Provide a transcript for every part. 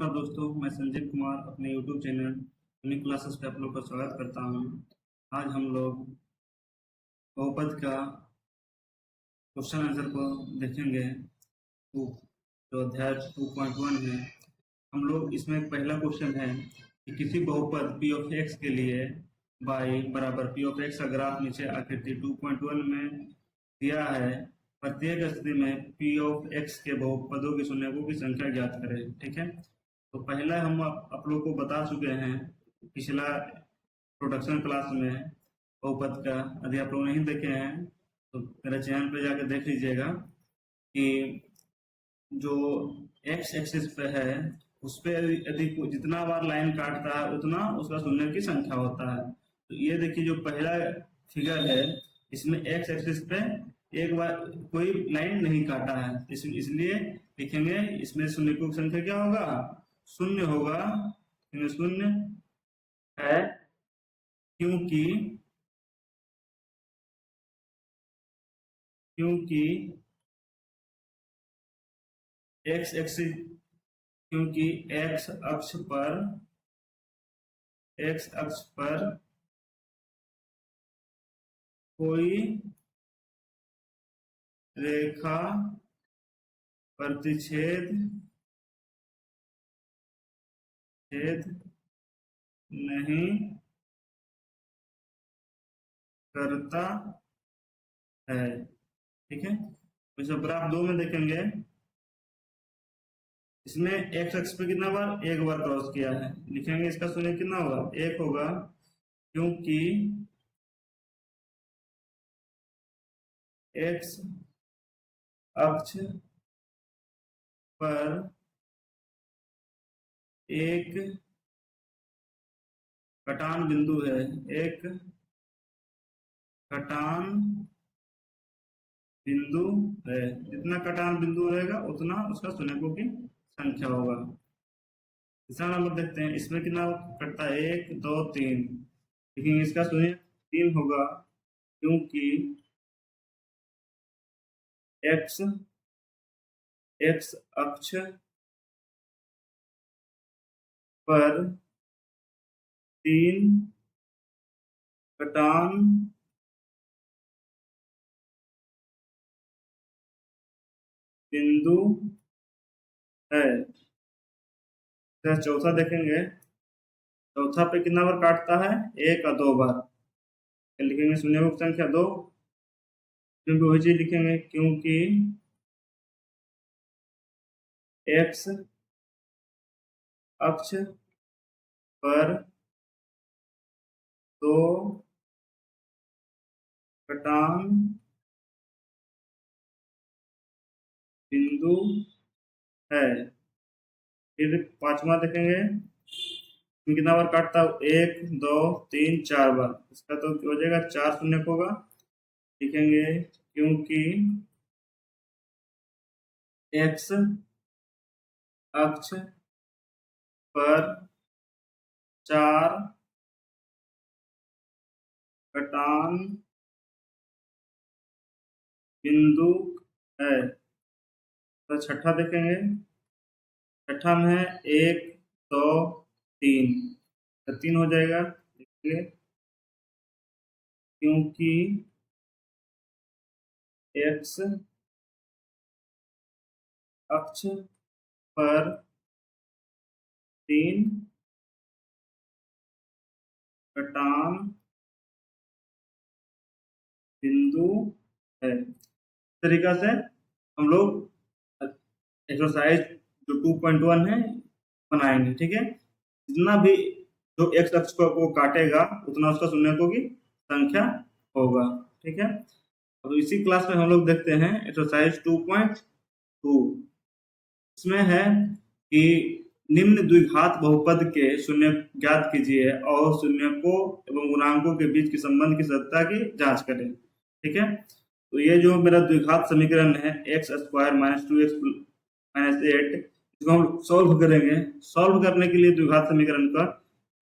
नमस्कार दोस्तों, मैं संजीव कुमार अपने YouTube चैनल यूनिक क्लासेस पे आप लोग का स्वागत करता हूँ। आज हम लोग बहुपद का क्वेश्चन आंसर को देखेंगे। जो अध्याय 2.1 है, हम लोग इसमें पहला क्वेश्चन है कि किसी बहुपद p ऑफ x के लिए y बराबर p ऑफ x का ग्राफ नीचे आकृति 2.1 में दिया है। प्रत्येक स्थिति में p ऑफ x के बहुपदों के शून्यकों की संख्या ज्ञात करें। ठीक है, तो पहला हम आप लोग को बता चुके हैं पिछला प्रोडक्शन क्लास में बहुपद का। यदि आप लोग नहीं देखे हैं तो मेरे चैनल पे जाकर देख लीजिएगा कि जो x एक्सिस पे है उस पे यदि जितना बार लाइन काटता है उतना उसका शून्य की संख्या होता है। तो ये देखिए, जो पहला फिगर है इसमें x एक्सिस पे एक बार कोई लाइन नहीं काटा है, इसलिए लिखेंगे इसमें शून्य की संख्या क्या होगा, शून्य होगा। शून्य है क्योंकि x एक्सिस क्योंकि x अक्ष पर कोई रेखा प्रतिच्छेद नहीं करता है। ठीक है, तो इसे ग्राफ 2 में देखेंगे। इसमें x अक्ष पे कितना बार, एक बार क्रॉस किया है, लिखेंगे इसका शून्य कितना होगा, 1 होगा। क्योंकि x अक्ष पर एक कटान बिंदु है, एक कटान बिंदु है। जितना कटान बिंदु रहेगा उतना उसका शून्यकों की संख्या होगा। तीसरा नंबर देखते हैं, इसमें कितना कटता है, 1 2 3, लेकिन इसका शून्य 3 होगा क्योंकि x अक्ष पर 3 कटान बिंदु है। चौथा देखेंगे, चौथा पे कितना बार काटता है, 1 और 2 बार, लिखेंगे शून्य की संख्या 2। क्योंकि वही चीज लिखेंगे क्योंकि x अक्ष पर 2 कटान बिंदु है। फिर पांचवा देखेंगे, कितना बार काटता है, 1 2 3 4 बार, इसका तो हो जाएगा 4 शून्य होगा। लिखेंगे क्योंकि x अक्ष पर 4 कटान बिंदु है। तो छठा देखेंगे, छठा में है 1 2 3, तो 3 हो जाएगा। देखिए क्योंकि x अक्ष पर 3 कटान बिंदु है। इस तरीका से हम लोग एक्सरसाइज जो 2.1 है बनाएंगे। ठीक है, जितना भी जो x अक्ष को काटेगा उतना उसका शून्यकों की संख्या होगा। ठीक है, अब इसी क्लास में हम लोग देखते हैं एक्सरसाइज 2.2। इसमें है कि निम्न द्विघात बहुपद के शून्य ज्ञात कीजिए और शून्यकों एवं गुणांकों के बीच के संबंध की सत्यता की जांच करें। ठीक है, तो ये जो मेरा द्विघात समीकरण है x² - 2x - 8, इसको हम सॉल्व करेंगे। सॉल्व करने के लिए द्विघात समीकरण का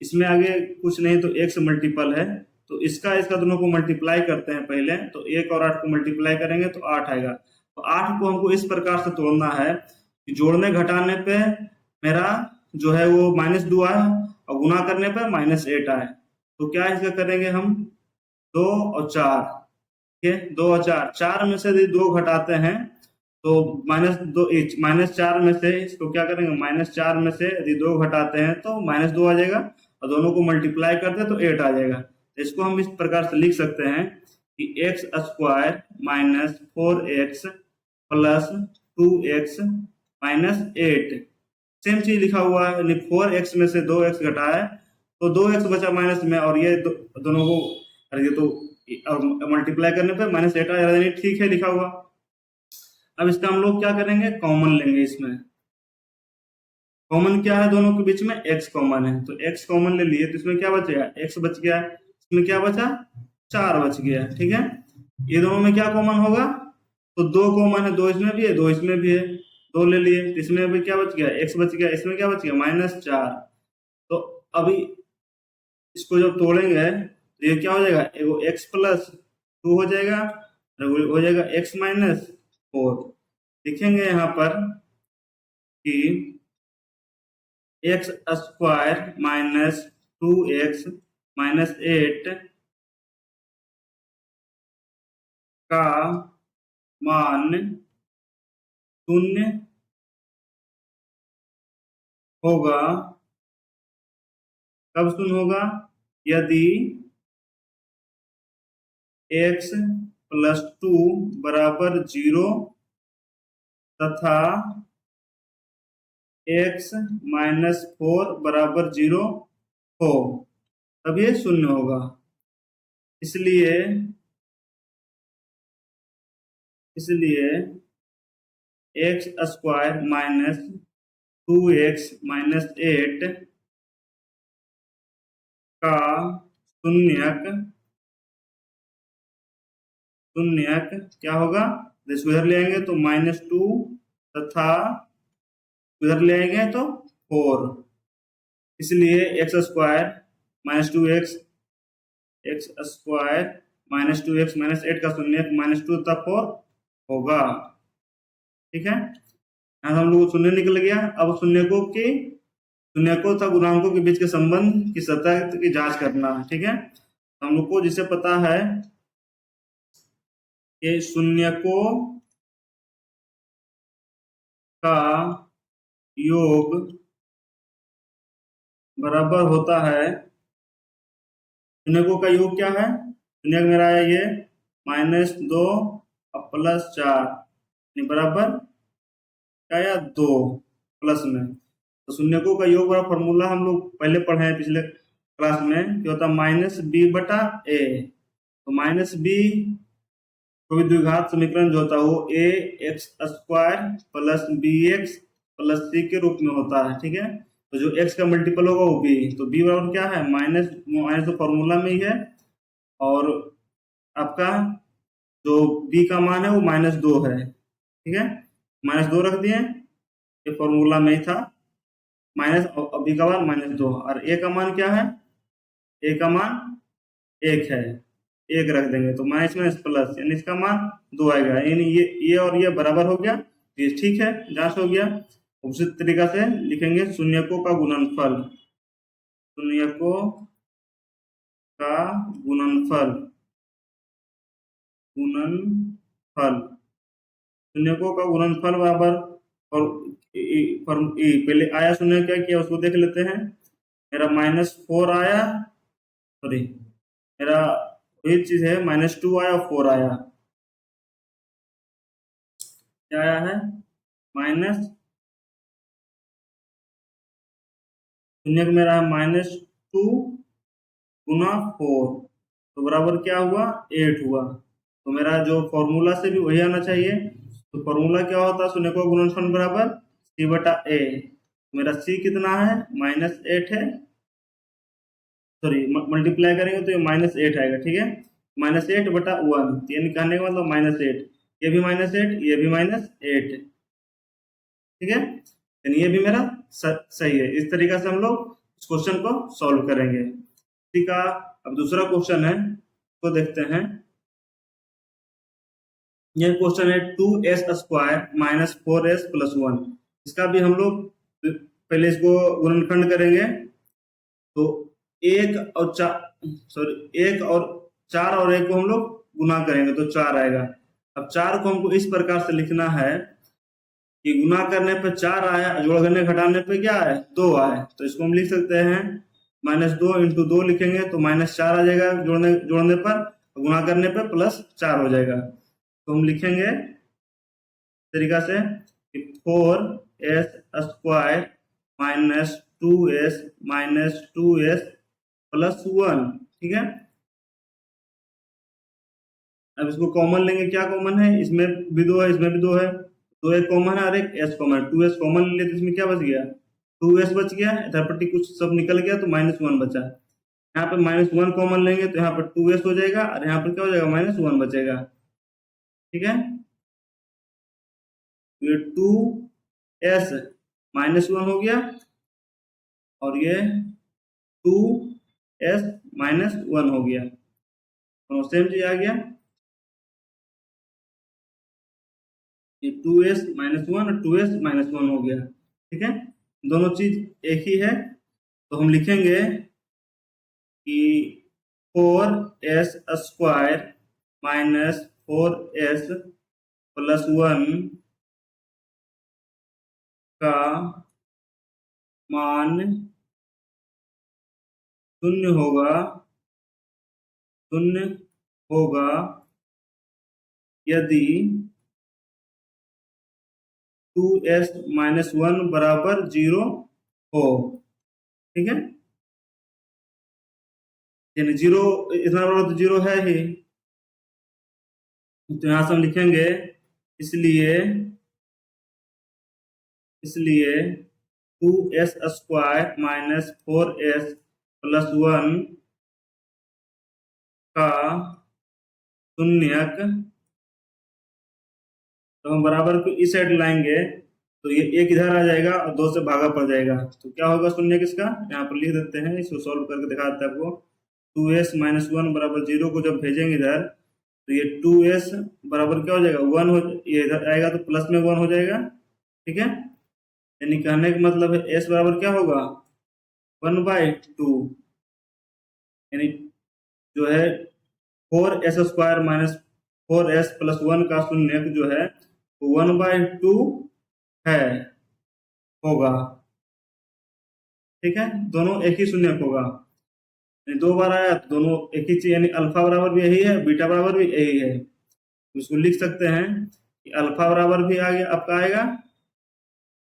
इसमें आगे कुछ नहीं तो x मल्टीपल है, तो इसका दोनों को मल्टीप्लाई करते हैं पहले। तो 1 और 8 को मल्टीप्लाई करेंगे तो 8 आएगा। तो 8 को हमको इस प्रकार से तोड़ना है कि जोड़ने घटाने पे मेरा जो है वो -2 आए और गुना करने पर -8 आए। तो क्या इसका करेंगे हम, 2 और 4, ठीक है, 2 और 4, 4 में से यदि 2 घटाते हैं तो -2, -4 में से इसको क्या करेंगे, -4 में से यदि 2 घटाते हैं तो -2 आ जाएगा, और दोनों को मल्टीप्लाई करते हैं तो 8 आ जाएगा। तो इसको हम इस प्रकार से लिख सकते हैं कि x square minus 4x plus 2x minus 8, same चीज लिखा हुआ है, यानी 4x में से 2x घटाया तो 2x बचा माइनस में, और ये दोनों को ये तो मल्टीप्लाई करने पे -8 आ, यानी ठीक है लिखा हुआ। अब इसका हम लोग क्या करेंगे, कॉमन लेंगे। इसमें कॉमन क्या है, दोनों के बीच में x कॉमन है, तो x कॉमन ले लिए तो इसमें क्या बचेगा, x बच गया, इसमें क्या बचा, 4 बच गया, ठीक है। ये दोनों में क्या कॉमन होगा, तो 2 कॉमन है, 2 इसमें भी है, 2 इसमें भी है, 2 ले लिए, इसमें भी क्या बच गया, x बच गया, इसमें क्या बच गया, -4। तो अभी इसको जब तोड़ेंगे तो ये क्या हो जाएगा, एगो x प्लस 2 हो जाएगा, हो जाएगा x माइनस 4। लिखेंगे यहाँ पर कि x square minus 2x minus 8 का मान 0 होगा। कब 0 होगा, यदि x प्लस 2 बराबर 0 तथा x माइनस 4 बराबर 0 हो, तब ये 0 होगा। इसलिए x square minus 2x minus 8 का शून्यक क्या होगा, इसको इधर ले आएंगे तो -2 तथा उधर ले आएंगे तो 4, इसलिए x square minus 2x square minus 2x minus 8 का शून्यक -2 तथा 4 होगा, ठीक है। यहाँ हम लोग शून्य निकल गया। अब शून्यकों तथा गुणांकों के बीच के संबंध की सतह की जांच करना, ठीक है। हम लोग को जिसे पता है कि शून्यकों का योग बराबर होता है, शून्यकों का योग क्या है, शून्यक मेरा है ये -2 और +4 बराबर क्या या 2 प्लस में। तो शून्यकों का योग वाला फॉर्मूला हम लोग पहले पढ़े हैं पिछले क्लास में, क्या होता है -b/a। तो -b कोई द्विघात समीकरण जो होता है वो ax square plus bx plus c के रूप में होता है, ठीक है। तो जो x का मल्टीपल होगा वो b, तो b बराबर क्या है, माइनस तो फॉर्मूला में ही है, और आपका जो b का मान है वो -2 है, ठीक है। -2 रख दिए, ये फॉर्मूला में ही था, माइनस b का मान -2, और a का मान क्या है, a का मान 1 है, 1 रख देंगे तो माइनस माइनस प्लस, यानी इसका मान 2 आएगा, यानी ये और ये बराबर हो गया, ये ठीक है, जांच हो गया। उसी तरीका से लिखेंगे शून्यकों का गुणनफल, शून्यकों का गुणनफल शून्यकों का गुणनफल बराबर, और पहले आया शून्य क्या किया उसको देख लेते हैं। मेरा -4 आया, सॉरी मेरा वही चीज है, -2 आया और 4 आया, क्या आया है, माइनस शून्य मेरा है -2 गुना 4, तो बराबर क्या हुआ, 8 हुआ। तो मेरा जो फॉर्मूला से भी वही आना चाहिए, तो फॉर्मूला क्या होता है, शून्य को गुणनफल बराबर c/a। मेरा c कितना है, -8 है, सॉरी मल्टीप्लाई करेंगे तो ये -8 आएगा, ठीक है, -8/1, यानी कहने का मतलब -8, ये भी -8, ये भी -8, ठीक है, यानी ये भी मेरा सही है। इस तरीके से हम लोग इस क्वेश्चन को सॉल्व करेंगे। ठीक है, अब दूसरा क्वेश्चन है तो देखते हैं। यह क्वेश्चन है 2s स्क्वायर -4s + 1। इसका भी हम लोग पहले इसको गुणनखंड करेंगे तो एक और चार और एक को हम लोग गुना करेंगे तो 4 आएगा। अब 4 को हमको इस प्रकार से लिखना है कि गुना करने पे 4 आया, जोड़ने घटाने पे क्या है 2 आए, तो इसको हम लिख सकते हैं -2 इंटू 2 लिखेंगे तो -4 आ जाएगा जोड़ने पर, गुणा करने पे +4 हो जाएगा। तो हम लिखेंगे तरीका से कि 4s² -2s 2s+1, ठीक है। अब इसको कॉमन लेंगे, क्या कॉमन है, इसमें भी 2 है, इसमें भी 2 है, तो एक कॉमन है और एक s कॉमन है, 2s कॉमन ले लिया तो इसमें क्या बच गया 2s बच गया, इधर पट्टी कुछ सब निकल गया तो -1 बचा। यहाँ पे -1 कॉमन लेंगे तो यहाँ पर 2s हो जाएगा और यहाँ पर क्या हो जाएगा -1 बचेगा, ठीक है। तो ये 2s -1 हो गया और ये 2s -1 हो गया, तो सेम चीज आ गया, ये 2s -1 और 2s -1 हो गया, ठीक है। दोनों चीज एक ही है, तो हम लिखेंगे कि 4s² -4s+1 का मान शून्य होगा यदि 2s -1 बराबर 0 हो, ठीक है। यानी 0 इतना बड़ा तो 0 है ही, तो यहां से हम लिखेंगे इसलिए 2s² -4s+1 का शून्यक, तो हम बराबर को इस साइड लाएंगे तो ये एक इधर आ जाएगा और 2 से भागा पड़ जाएगा, तो क्या होगा शून्यक इसका, यहाँ पर लिख देते हैं, इसको सॉल्व करके दिखा देते हैं आपको। 2s -1 बराबर 0 को जब भेजेंगे इधर तो ये 2s बराबर क्या हो जाएगा 1 हो, ये इधर आएगा तो प्लस में 1 हो जाएगा, ठीक है। यानी कहने का मतलब है s बराबर क्या होगा 1/2, यानी जो है 4s² -4s+1 का शून्यक जो है वो 1/2 है, होगा, ठीक है। दोनों एक ही शून्यक होगा, यानी 2 बार आया तो दोनों एक ही चीज, यानी अल्फा बराबर भी यही है, बीटा बराबर भी यही है, तो इसको लिख सकते हैं कि अल्फा बराबर भी आगे आपका आएगा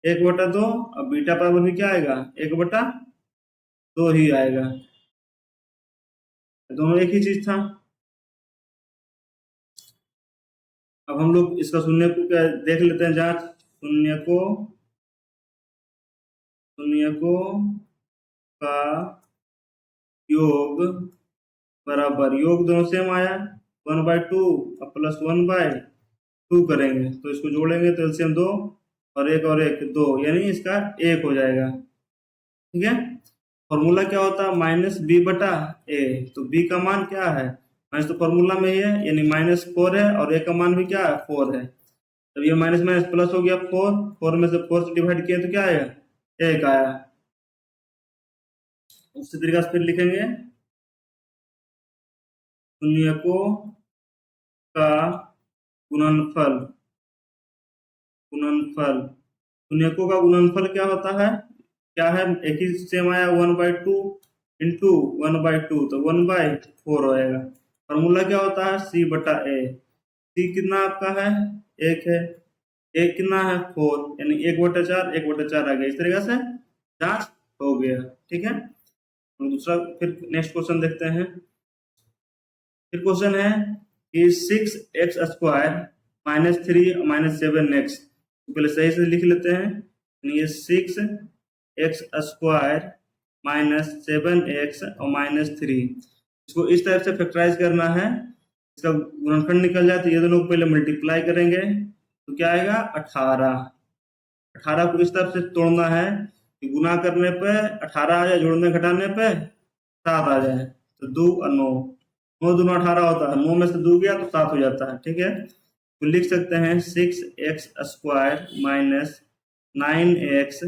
1/2 और बीटा बराबर भी क्या आएगा 1/2 ही आएगा, दोनों एक ही चीज था। अब हम लोग इसका शून्य को क्या देख लेते हैं, जांच, शून्य को का योग बराबर, योग दोनों सेम आया 1/2 और +1/2 करेंगे तो इसको जोड़ेंगे तो एलसीएम 2 और 1 2, यानी इसका 1 हो जाएगा, ठीक है। फॉर्मूला क्या होता है -b/a, तो b का मान क्या है माइनस, तो फॉर्मूला में ही है, यानी -4 है और a का मान भी क्या है 4 है, तो ये माइनस माइनस प्लस हो गया 4 में से 4 से डिवाइड किया तो क्या आएगा 1 आया। उसी तरीके से फिर लिखेंगे शून्यकों का गुणनफल, शून्यकों का गुणनफल क्या होता है, क्या है, एक ही सेम आया 1/2 इंटू 1/2 तो 1/4 होएगा। फॉर्मूला क्या होता है c/a, c कितना आपका है 1 है, 1 कितना है 4, यानी 1/4 1/4 आ गया, इस तरीके से जांच हो गया, ठीक है। तो दूसरा फिर नेक्स्ट क्वेश्चन देखते हैं। फिर क्वेश्चन है कि 6x² -3 -7x, पहले सही से लिख लेते हैं, ये 6x² -7x और -3, इसको इस तरह से फैक्टराइज करना है, इसका गुणनखंड निकल जाए तो ये दोनों को पहले मल्टीप्लाई करेंगे तो क्या आएगा 18 को इस तरफ से तोड़ना है कि गुना करने पे 18 आ जाए, जोड़ने घटाने पे 7 आ जाए, तो 2 और 9 दूना 18 होता है, 9 में से 2 गया तो 7 हो जाता है, ठीक है। तो लिख सकते हैं 6x² -9x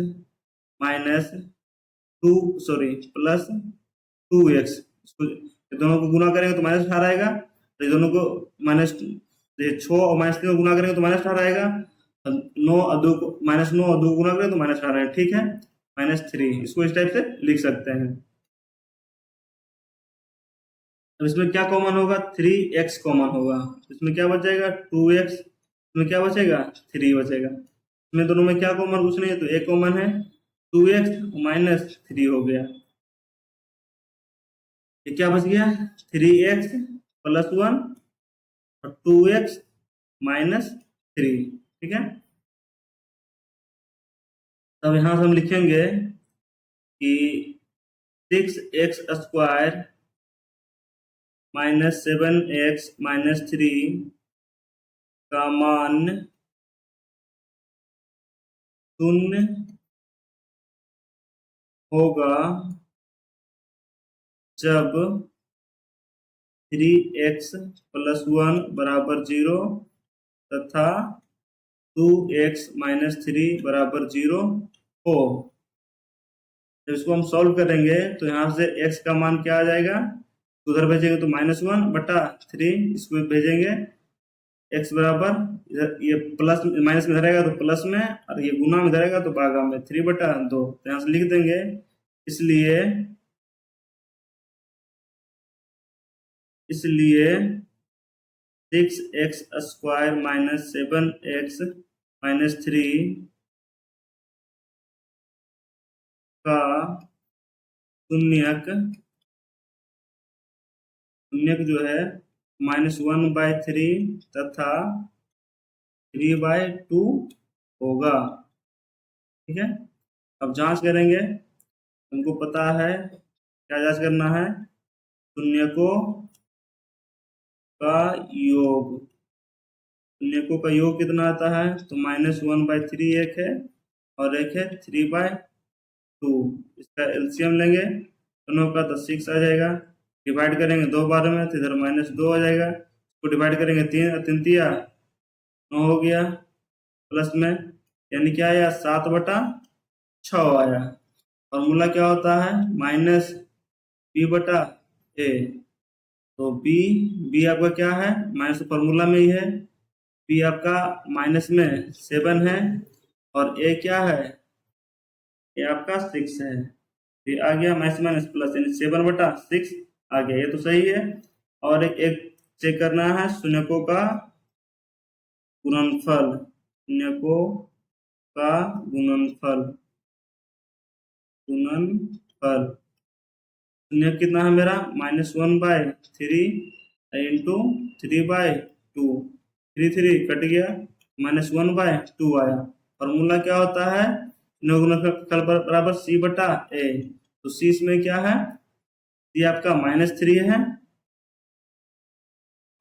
minus plus 2x, दोनों को गुना करेंगे तो -18 आएगा। तो ये दोनों को माइनस 6 और -3 को गुना करेंगे तो -18 आएगा। 9 और 2 को -9 और 2 को गुना करेंगे तो -18 है, ठीक है। -3 इसको इस टाइप से लिख सकते हैं। अब इसमें क्या कॉमन होगा, 3x कॉमन होगा। इसमें क्या बच जाएगा 2x, इसमें क्या बचेगा 3 बचेगा। इसमें दोनों में क्या कॉमन, कुछ नहीं है तो एक कॉमन है, 2x माइनस 3 हो गया। ये क्या बच गया 3x प्लस 1 और 2x माइनस 3, ठीक है। तब यहां से हम लिखेंगे कि 6x square minus 7x minus 3 का मान शून्य होगा जब 3x प्लस 1 बराबर 0 तथा 2x माइनस 3 बराबर 0 हो। जब इसको हम सॉल्व करेंगे तो यहाँ से x का मान क्या आ जाएगा, उधर भेजेंगे तो -1/3, इसको भेजेंगे x बराबर, इधर ये प्लस माइनस में रहेगा तो प्लस में, और ये गुना में रहेगा तो भागा में 3/2, तो यहाँ से लिख देंगे। इसलिए इसलिए 6x square minus 7x minus 3 का शून्यक जो है -1/3 तथा 3/2 होगा, ठीक है। अब जांच करेंगे, हमको पता है क्या जांच करना है, शून्यकों का योग। शून्यकों का योग कितना आता है, तो -1/3 एक है और एक है 3/2। इसका एलसीएम लेंगे, दोनों का तो 6 आ जाएगा। डिवाइड करेंगे 2 बार में तो इधर -2 आ जाएगा। इसको डिवाइड करेंगे 3 तिया 9 हो गया, प्लस में यानी क्या आया 7/6 आया। फॉर्मूला क्या होता है -b/a, तो b आपका क्या है, माइनस फॉर्मूला में ही है। b आपका माइनस में 7 है और a क्या है, ये आपका 6 है। ये आ गया माइनस माइनस प्लस यानी 7/6 आ गया, ये तो सही है। और एक चेक करना है शून्यकों का गुणनफल, शून्यकों का गुणनफल शून्य कितना है मेरा -1/3 इंटू 3/2, 3 कट गया, -1/2 आया। फॉर्मूला क्या होता है, गुणनफल बराबर c/a, तो c इसमें क्या है, c आपका -3 है,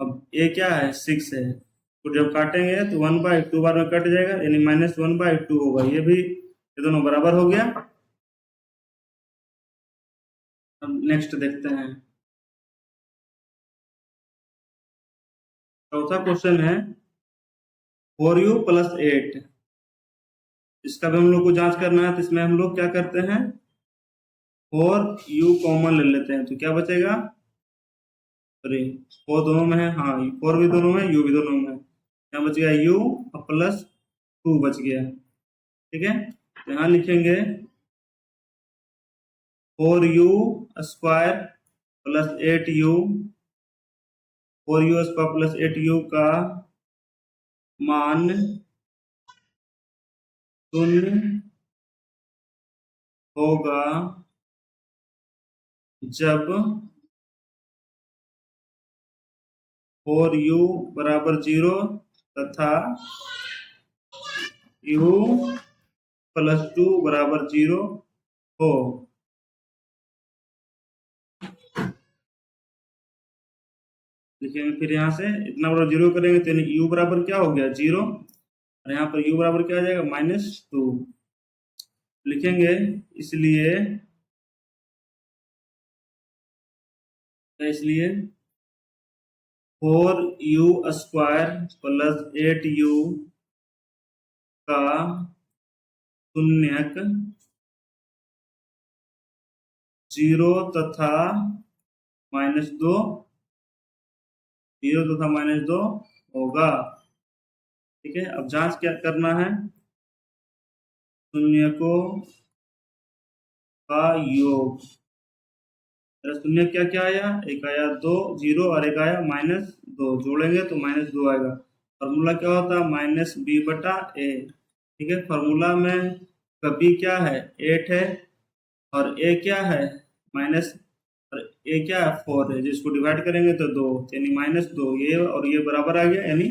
अब a क्या है 6 है, तो जब काटेंगे तो 1/2 बार में कट जाएगा यानी -1/2 होगा। ये भी ये दोनों बराबर हो गया। अब नेक्स्ट देखते हैं, चौथा क्वेश्चन है 4u + 8। इसका भी हम लोग को जांच करना है, तो इसमें हम लोग क्या करते हैं 4u कॉमन ले लेते हैं, तो क्या बचेगा, सॉरी 4 दोनों में है, हाँ 4 भी दोनों में, u भी दोनों में, क्या बच गया u प्लस 2 बच गया, ठीक है। तो यहाँ लिखेंगे 4u square plus 8u, 4u square plus 8u का मान 0 होगा जब 4u बराबर 0 तथा u प्लस 2 बराबर 0 हो। लिखेंगे फिर यहाँ से इतना बड़ा 0 करेंगे तो u बराबर क्या हो गया 0, और यहाँ पर u बराबर क्या आ जाएगा -2 लिखेंगे। इसलिए 4u स्क्वायर प्लस 8u का शून्यक 0 तथा -2, 0 तथा -2 होगा। ठीक है, अब जांच क्या करना है, शून्यकों का योग। शून्य क्या क्या आया, एक आया 2 0 और एक आया -2, जोड़ेंगे तो -2 आएगा। फॉर्मूला क्या होता है, -b/a। ठीक है, फॉर्मूला में कभी क्या है 8 है और a क्या है माइनस, और a क्या है 4 है, जिसको डिवाइड करेंगे तो 2, यानी -2, ये और ये बराबर आ गया, यानी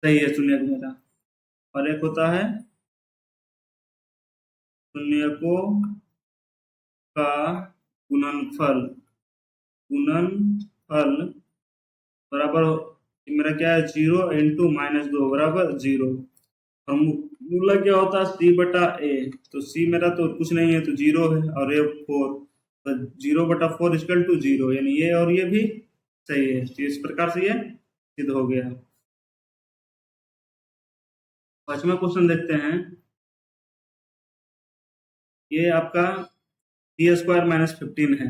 सही है शून्य मेरा। और एक होता है शून्यकों का गुणनफल, गुणनफल बराबर मेरा क्या है 0 इंटू -2 बराबर 0। फॉर्मूला क्या होता है c/a, तो c मेरा तो कुछ नहीं है तो 0 है, और a 4, तो 0/4 इक्वल टू 0, यानी ये और ये भी सही है। तो इस प्रकार से ये सिद्ध हो गया। पांचवा क्वेश्चन देखते हैं। ये आपका c² - 15 है।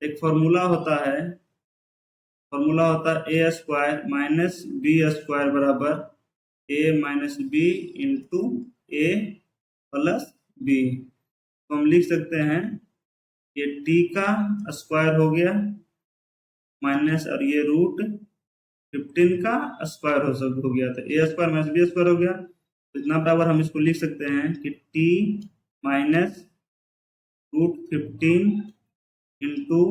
एक फॉर्मूला होता है a² - b² बराबर a-b into a plus b। तो हम लिख सकते हैं ये t का स्क्वायर हो गया माइनस, और ये √15 का स्क्वायर हो गया, तो a² - b² हो गया। तो इतना बराबर हम इसको लिख सकते हैं कि t minus √15 into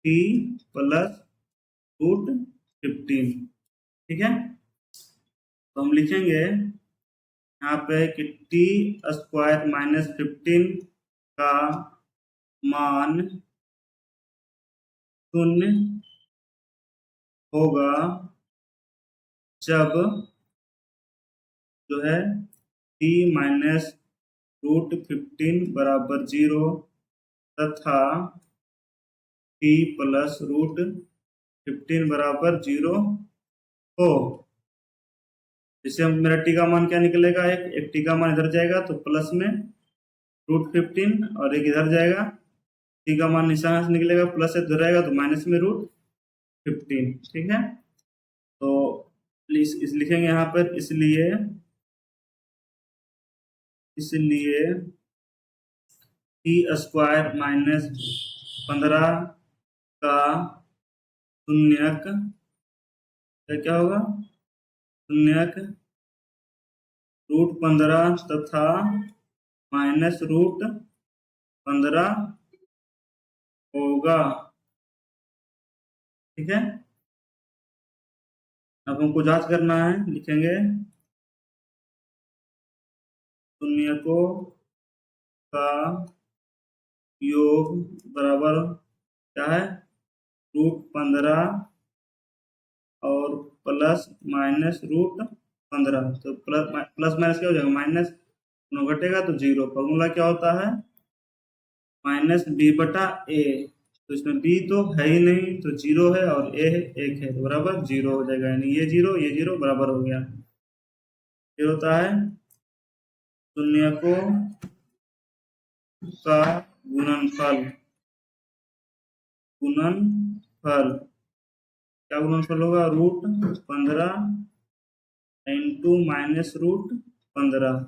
t plus √15। ठीक है, तो हम लिखेंगे यहाँ पे कि t² - 15 का मान 0 होगा जब जो है t माइनस √15 बराबर 0 तथा t प्लस √15 बराबर 0 हो। जैसे हम मेरा टी का मान क्या निकलेगा, एक टी का मान इधर जाएगा तो प्लस में √15, और एक इधर जाएगा, टी का मान निशान से निकलेगा प्लस से इधर आएगा तो माइनस में √15। ठीक है, तो इस लिखेंगे यहाँ पर, इसलिए t² - 15 का शून्यक क्या होगा, शून्यक √15 तथा -√15 होगा। ठीक है, अब हमको जांच करना है, लिखेंगे शून्यकों का योग बराबर क्या है, √15 और प्लस माइनस √15, तो प्लस माइनस क्या हो जाएगा, माइनस घटेगा तो 0। फॉर्मूला क्या होता है -b/a, तो इसमें b तो है ही नहीं तो 0 है, और a है 1 है, तो बराबर 0 हो जाएगा, यानी ये 0 बराबर हो गया। फिर होता है शून्यकों का गुणनफल, क्या गुणनफल होगा, √15 इंटू -√15,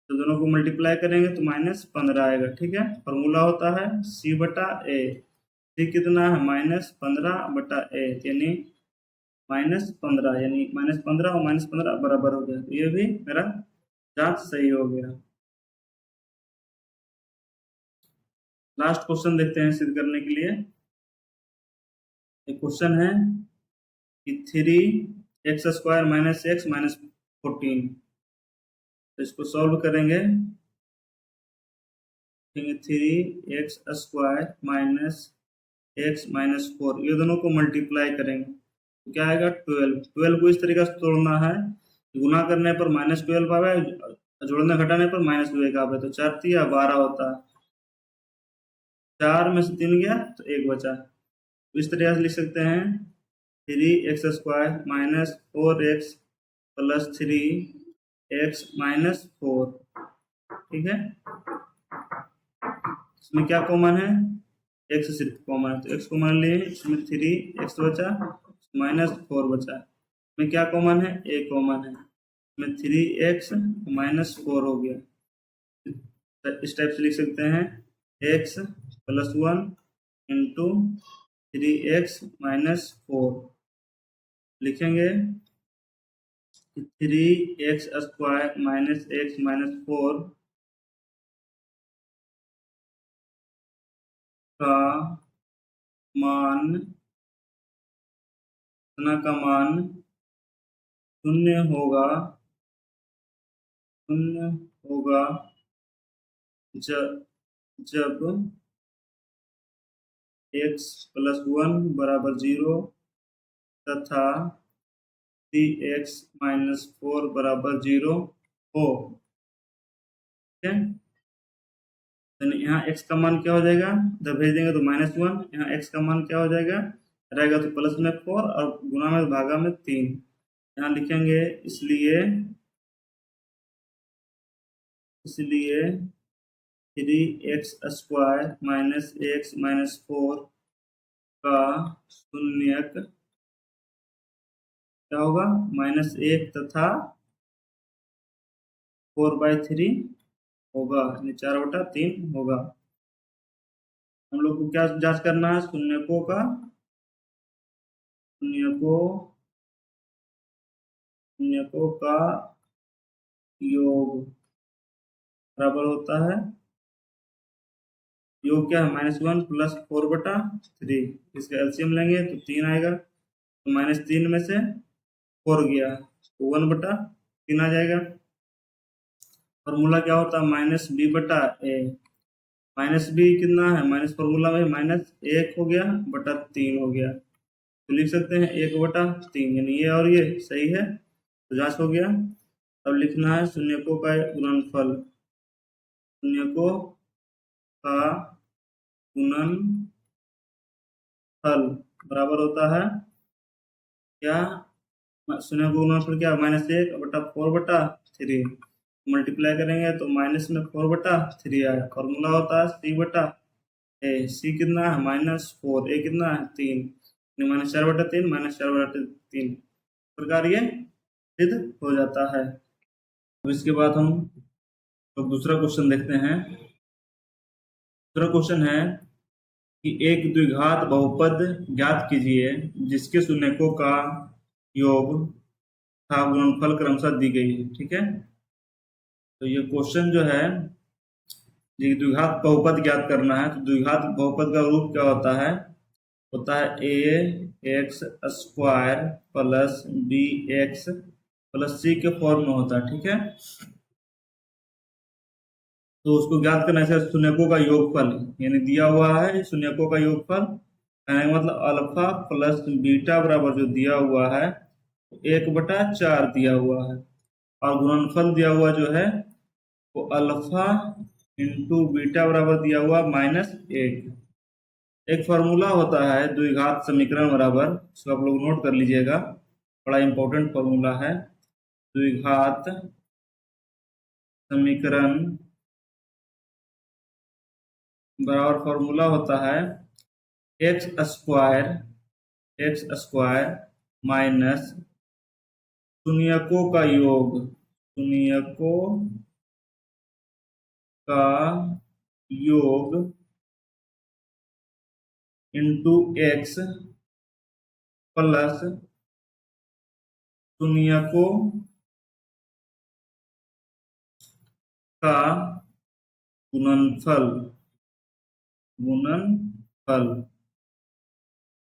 तो दोनों को मल्टीप्लाई करेंगे तो -15 आएगा। ठीक है, फॉर्मूला होता है c/a, c कितना है -15/a, यानी -15, यानी -15 और -15 बराबर हो गया, तो ये भी मेरा जांच सही हो गया। लास्ट क्वेश्चन देखते हैं सिद्ध करने के लिए। एक क्वेश्चन है कि 3x² - x - 14, तो इसको सॉल्व करेंगे। 3x² - x - 4, ये दोनों को मल्टीप्लाई करेंगे तो क्या आएगा 12। 12 को इस तरीके से तोड़ना है, गुना करने पर -12 आवे, जोड़ने घटाने पर -2 आवे, तो 4 × 12 होता है, 4 में से 3 गया तो 1 बचा। तो इस तरीके से लिख सकते हैं 3x² - 4x प्लस 3x - 4। ठीक है, इसमें क्या कॉमन है, एक्स सिर्फ कॉमन है, तो एक्स कॉमन लिए, इसमें 3x बचा, -4 बचा। इसमें क्या कॉमन है, a कॉमन है, इसमें 3x -4 हो गया। इस टाइप से लिख सकते हैं x + 1 इंटू 3x -4, लिखेंगे 3x² -x -4 का मान शून्य होगा, जब x + 1 = 0 तथा 3x -4 = 0 हो। ठीक है, यहाँ x का मान क्या हो जाएगा, जब भेज देंगे तो -1, यहाँ x का मान क्या हो जाएगा, रहेगा तो प्लस में 4 और गुणा में भागा में 3, यहाँ लिखेंगे इसलिए 3x² -x -4 का शून्यक क्या होगा, -1 तथा 4/3 होगा, यानी 4/3 होगा। हम लोग को क्या जांच करना है, शून्यकों का योग बराबर होता है, योग क्या है, -1 + 4/3, इसका एलसीएम लेंगे तो 3 आएगा, तो -3 में से 4 गया तो 1/3 आ जाएगा। फॉर्मूला क्या होता है, -b/a, -b कितना है, माइनस फॉर्मूला में -1 हो गया बटा 3 हो गया, तो लिख सकते हैं 1/3, यानी ये और ये सही है, तो जांच हो गया। अब लिखना है शून्यकों का गुणनफल, शून्यकों का गुणनफल बराबर होता है क्या, शून्य को गुणनफल क्या, -1/4/3, मल्टीप्लाई करेंगे तो माइनस में 4/3 आया, फॉर्मूला होता है c/a, c कितना है -4, a कितना है 3, -4/3 -4/3 प्रकार ये सिद्ध हो जाता है। अब इसके बाद हम तो दूसरा क्वेश्चन देखते हैं। दूसरा क्वेश्चन है कि एक द्विघात बहुपद ज्ञात कीजिए जिसके शून्यकों का योग तथा गुणनफल क्रमशः दी गई है। ठीक है, तो ये क्वेश्चन जो है, ये द्विघात बहुपद ज्ञात करना है, तो द्विघात बहुपद का रूप क्या होता है ax² + bx + c के फॉर्म में होता है। ठीक है, तो उसको ज्ञात करना है शून्यकों का योगफल, यानी दिया हुआ है शून्यकों का योगफल, मतलब अल्फा प्लस बीटा बराबर जो दिया हुआ है 1/4 दिया हुआ है, और गुणनफल दिया हुआ जो है वो अल्फा इंटू बीटा बराबर दिया हुआ -1। एक फार्मूला होता है द्विघात समीकरण बराबर, इसको आप लोग नोट कर लीजिएगा, बड़ा इंपॉर्टेंट फार्मूला है। द्विघात समीकरण बराबर फार्मूला होता है x² माइनस शून्यकों का योग, शून्यकों का योग इंटू x प्लस शून्यकों का गुणनफल,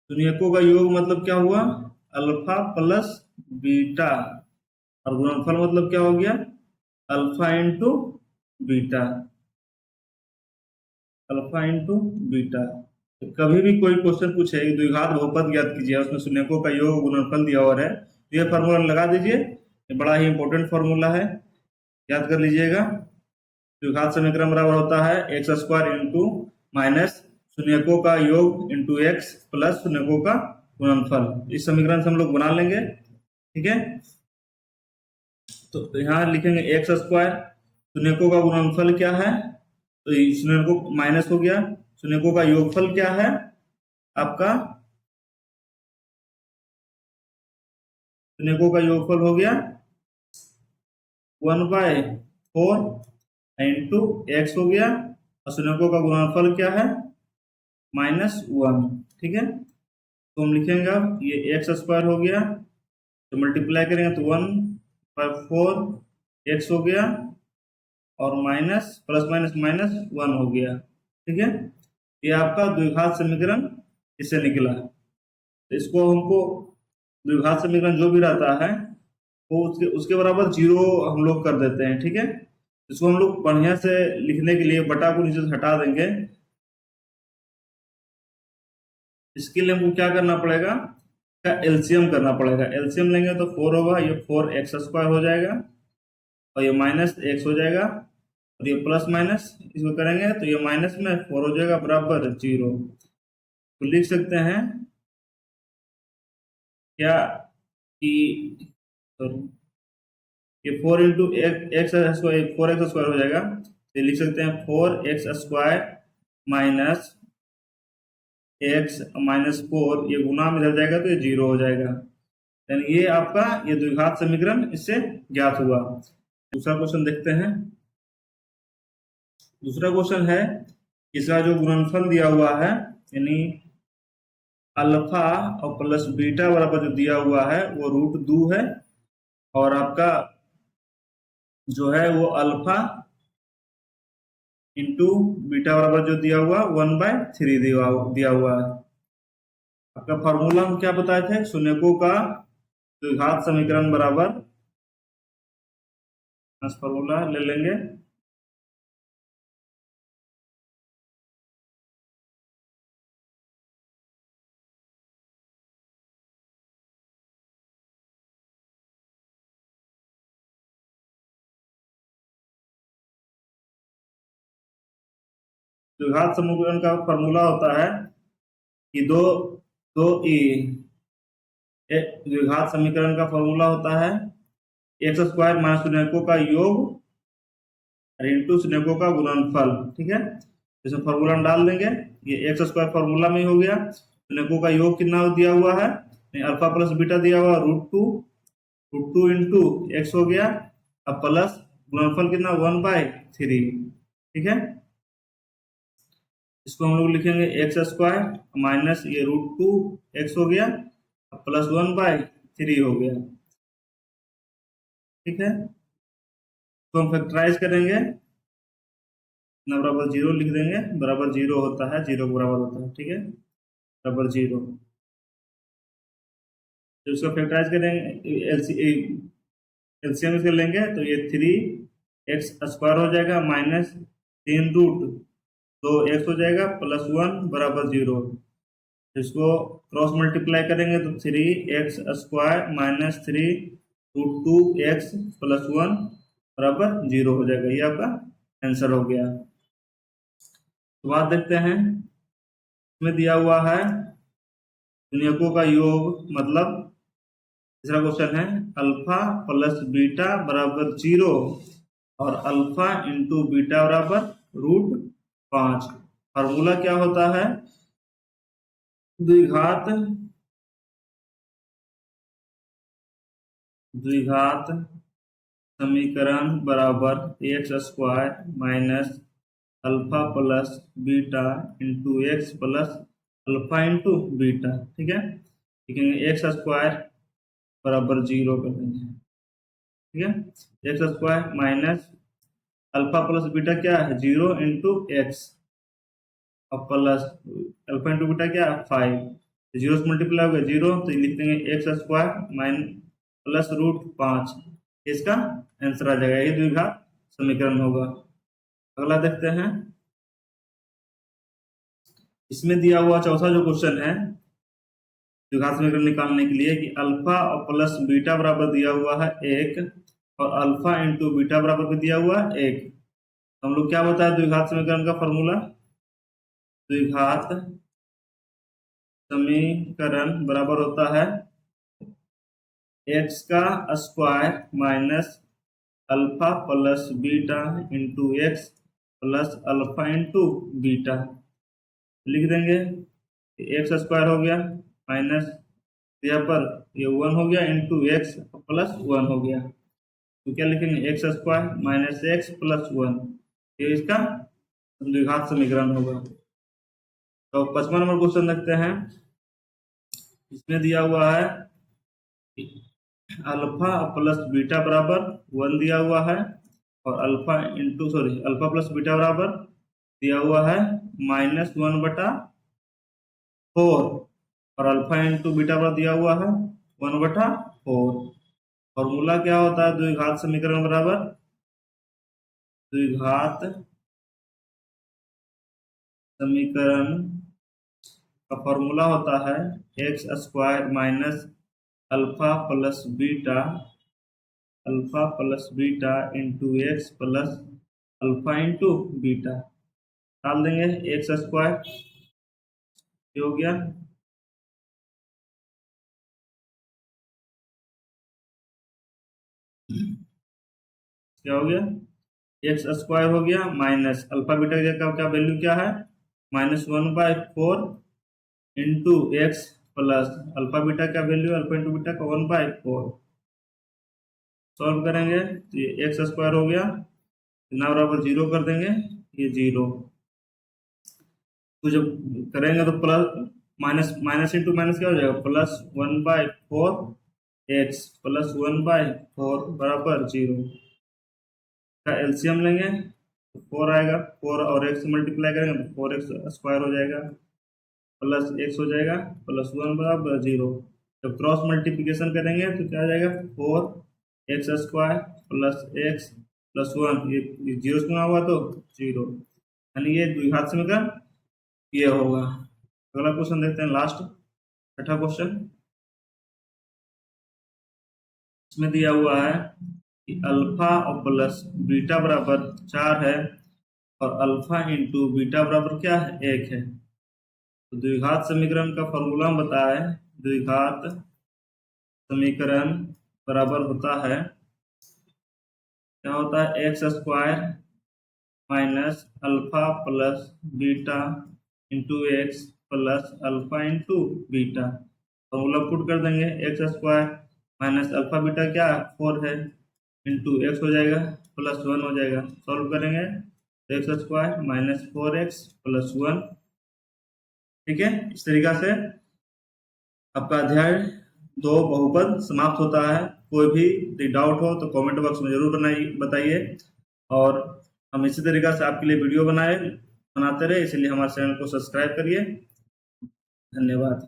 शून्यकों का योग मतलब क्या हुआ, अल्फा प्लस बीटा, और गुणनफल मतलब क्या हो गया, अल्फा इंटू बीटा, तो कभी भी कोई क्वेश्चन पूछे द्विघात बहुपद ज्ञात कीजिए, उसमें शून्यकों का योग गुणनफल दिया हुआ है, तो ये फार्मूला लगा दीजिए, ये बड़ा ही इंपॉर्टेंट फार्मूला है, याद कर लीजिएगा। द्विघात समीकरण बराबर होता है x² इंटू माइनस शून्यकों का योग इंटू x प्लस शून्यकों का गुणनफल। इस समीकरण से हम लोग बना लेंगे। ठीक है, तो यहाँ लिखेंगे x², शून्यकों का गुणनफल क्या है तो शून्यको माइनस हो गया, शून्यकों का योगफल क्या है आपका, शून्यकों का योगफल हो गया 1/4 इंटू एक्स हो गया, और शून्यकों का गुणनफल क्या है -1। ठीक है, तो हम लिखेंगे अब ये एक्स स्क्वायर हो गया, तो मल्टीप्लाई करेंगे तो 1/4 एक्स हो गया, और माइनस प्लस माइनस माइनस 1 हो गया। ठीक है, ये आपका द्विघात समीकरण इससे निकला। तो इसको हमको द्विघात समीकरण जो भी रहता है वो उसके बराबर जीरो हम लोग कर देते हैं। ठीक है, इसको हम लोग बढ़िया से लिखने के लिए बटा को नीचे से हटा देंगे। इसके लिए हमको क्या करना पड़ेगा, का एलसीएम करना पड़ेगा। एलसीएम लेंगे तो 4 होगा, ये 4x² हो जाएगा, और ये -x हो जाएगा, और ये प्लस माइनस इसको करेंगे तो ये माइनस में 4 हो जाएगा बराबर 0। तो लिख सकते हैं क्या कि सॉरी, ये 4 इंटू एक्स स्क्वायर 4x² हो जाएगा, तो लिख सकते हैं 4x² माइनस x -4, ये गुना में इधर जाएगा तो ये 0 हो जाएगा। यानी ये आपका ये द्विघात समीकरण इससे ज्ञात हुआ। दूसरा क्वेश्चन देखते हैं। दूसरा क्वेश्चन है, इसका जो गुणनफल दिया हुआ है, यानी अल्फा और प्लस बीटा बराबर जो दिया हुआ है वो √2 है, और आपका जो है वो अल्फा इंटू बीटा बराबर जो दिया हुआ 1/3 दिया हुआ है। आपका फॉर्मूला हम क्या बताए थे, शून्यकों का द्विघात समीकरण बराबर, फॉर्मूला ले लेंगे, द्विघात समीकरण का फॉर्मूला होता है कि दो दो ई द्विघात समीकरण का फॉर्मूला होता है x² माइनस शून्यकों का योग इंटू शून्यकों का गुणनफल। ठीक है, इसमें फॉर्मूला हम डाल देंगे, ये x² फॉर्मूला में ही हो गया, शून्यकों का योग कितना दिया हुआ है, अल्फा प्लस बीटा दिया हुआ √2 इंटू एक्स हो गया, अब प्लस गुणनफल कितना 1/3। ठीक है, इसको हम लोग लिखेंगे x² माइनस ये √2 एक्स हो गया, अब प्लस 1/3 हो गया। ठीक है, तो हम फैक्टराइज करेंगे, ना बराबर 0 लिख देंगे, बराबर 0 होता है, 0 बराबर होता है। ठीक है, बराबर 0, तो इसको फैक्टराइज करेंगे, एलसीएम से लेंगे तो ये 3x² हो जाएगा, माइनस 3√2x हो जाएगा, +1 बराबर 0। इसको क्रॉस मल्टीप्लाई करेंगे तो 3x² माइनस 3√2x +1 बराबर 0 हो जाएगा। ये आपका आंसर हो गया। तो बात देखते हैं, इसमें दिया हुआ है शून्यकों का योग, मतलब तीसरा क्वेश्चन है अल्फा प्लस बीटा बराबर 0 और अल्फा इंटू बीटा बराबर √5। फॉर्मूला क्या होता है, द्विघात समीकरण बराबर x² minus alpha plus beta into x plus alpha into beta. ठीक है, लिखेंगे x² बराबर 0 कर देंगे। ठीक है, x² minus alpha plus beta क्या है 0 इंटू एक्स, अब प्लस अल्फा इंटू बीटा क्या है 5, 0 से मल्टीप्लाई हो गया 0, तो लिख देंगे x² माइनस प्लस √5, इसका आंसर आ जाएगा, ये द्विघात समीकरण होगा। अगला देखते हैं, इसमें दिया हुआ चौथा जो क्वेश्चन है द्विघात समीकरण निकालने के लिए कि अल्फा और प्लस बीटा बराबर दिया हुआ है 1 और अल्फा इंटू बीटा बराबर भी दिया हुआ है 1। हम लोग क्या बताए द्विघात समीकरण का फॉर्मूला, द्विघात समीकरण बराबर होता है x² minus alpha plus beta into x plus alpha into beta, लिख देंगे एक्स स्क्वायर हो गया माइनस यहाँ पर ये 1 हो गया इंटू एक्स प्लस 1 हो गया, तो क्या लिखेंगे x square minus x plus 1, ये इसका द्विघात समीकरण होगा। तो 55 नंबर क्वेश्चन देखते हैं। इसमें दिया हुआ है अल्फा प्लस बीटा बराबर 1 दिया हुआ है, और अल्फा प्लस बीटा बराबर दिया हुआ है -1/4, और अल्फा इंटू बीटा बराबर दिया हुआ है 1/4। फॉर्मूला क्या होता है द्विघात समीकरण बराबर, द्विघात समीकरण का फॉर्मूला होता है x square minus alpha plus beta into x plus alpha into beta, डाल देंगे एक्स स्क्वायर, ये हो गया क्या हो गया एक्स स्क्वायर हो गया माइनस अल्फा बीटा का क्या वैल्यू क्या है -1/4 into x plus alpha beta का वैल्यू अल्फा इंटू बीटा का 1/4। सॉल्व करेंगे तो ये एक्स स्क्वायर हो गया, ना बराबर 0 कर देंगे, ये 0, तो जब करेंगे तो प्लस माइनस इंटू माइनस क्या हो जाएगा +1/4 एक्स प्लस 1/4 बराबर 0 का एलसीएम लेंगे तो 4 आएगा, 4 और एक्स मल्टीप्लाई करेंगे तो 4x स्क्वायर हो जाएगा प्लस एक्स हो जाएगा प्लस 1 बराबर 0। जब क्रॉस मल्टीप्लिकेशन करेंगे तो क्या आ जाएगा 4x square plus x plus 1, ये 0 से गुना हुआ तो 0, यानी ये द्विघात समीकरण ये होगा। अगला क्वेश्चन देखते हैं, लास्ट 6ठा क्वेश्चन। इसमें दिया हुआ है कि अल्फा और प्लस बीटा बराबर 4 है, और अल्फा इंटू बीटा बराबर क्या है 1 है। तो द्विघात समीकरण का फॉर्मूला हम बताए, द्विघात समीकरण बराबर होता है क्या होता है x square minus alpha plus beta into x plus alpha into beta. Formula put कर देंगे x square minus alpha beta क्या 4 है इंटू एक्स हो जाएगा प्लस 1 हो जाएगा। सॉल्व करेंगे x square minus 4x plus 1। ठीक है, इस तरीका से आपका अध्याय 2 बहुपद समाप्त होता है। कोई भी डाउट हो तो कमेंट बॉक्स में जरूर बताइए, और हम इसी तरीका से आपके लिए वीडियो बनाते रहे, इसलिए हमारे चैनल को सब्सक्राइब करिए। धन्यवाद।